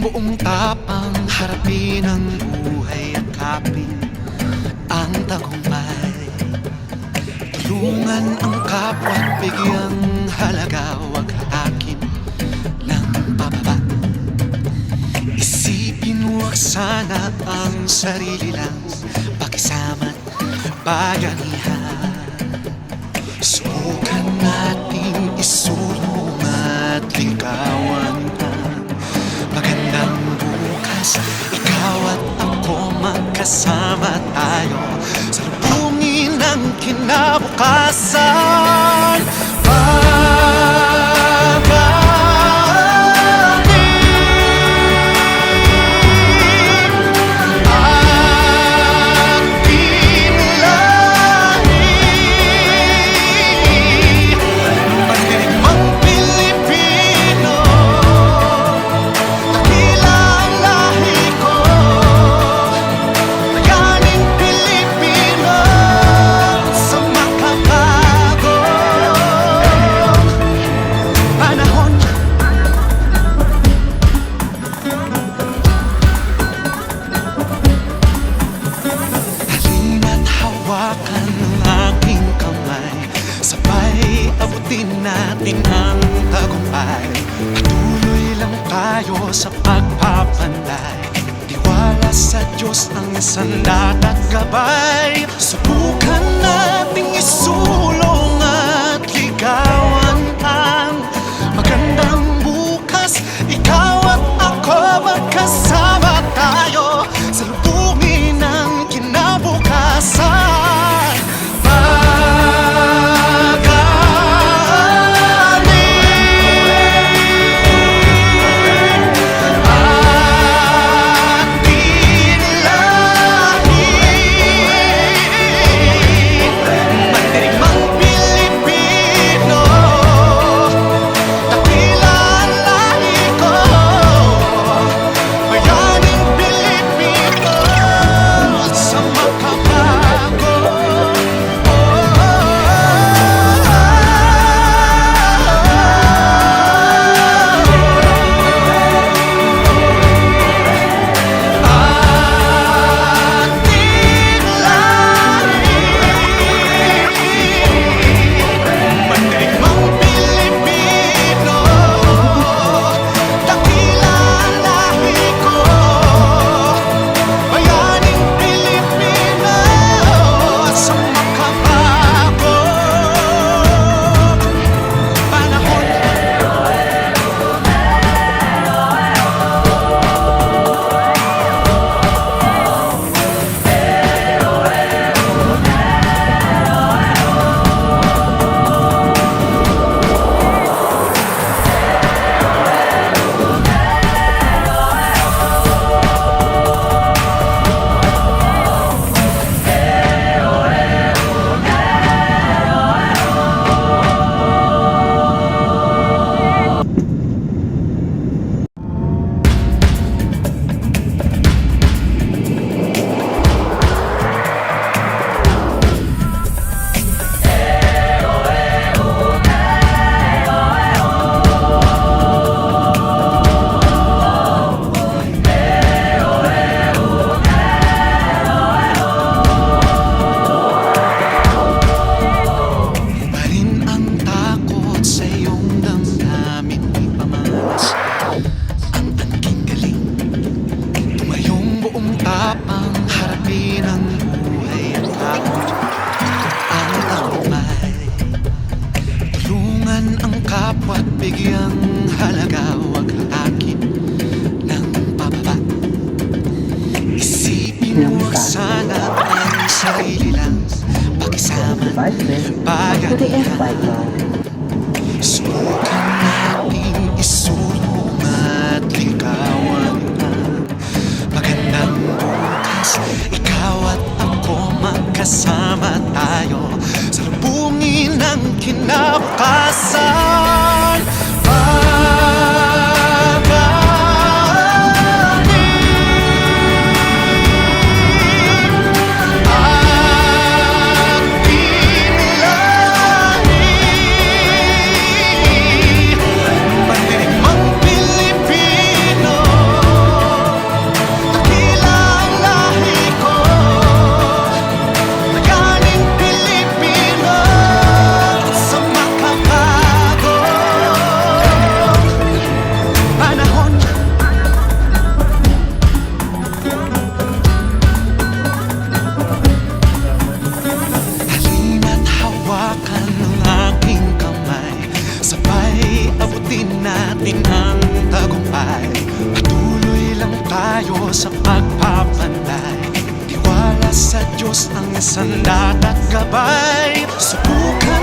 buong tapang harapin ang buhay at kapin ang tagumpay. Tulungan ang kapwa at bigyang halaga, huwag hatakin ng pababa. Isipin huwag sana ang sarili lang, pakisama't bayanihan. Subukan nating isulong at ligawan ang magandang bukas. Ikaw at ako magkasama tayo, salubungin ang kinabukasan. Natin ang tagumpay, patuloy lang tayo sa pagpapanday. Tiwala sa Diyos ang sandat at gabay. Subukan nating isulong at ligawan ang magandang bukas. Ikaw at ako magkasama tayo, salubungin ang kinabukasan. Kapwa't bigyang halaga, huwag hatakin ng pababa. Isipin huwag sana ang sarili lang, pakisama't bayanihan. Subukan nating isulong at ligawan ang magandang bukas. Ikaw at ako magkasama tayo, salubungin ang kinabukasan. dumating ang tagumpay. Patuloy lang tayo sa pagpapantay. Tiwala sa Diyos ang sandat at gabay. Subukan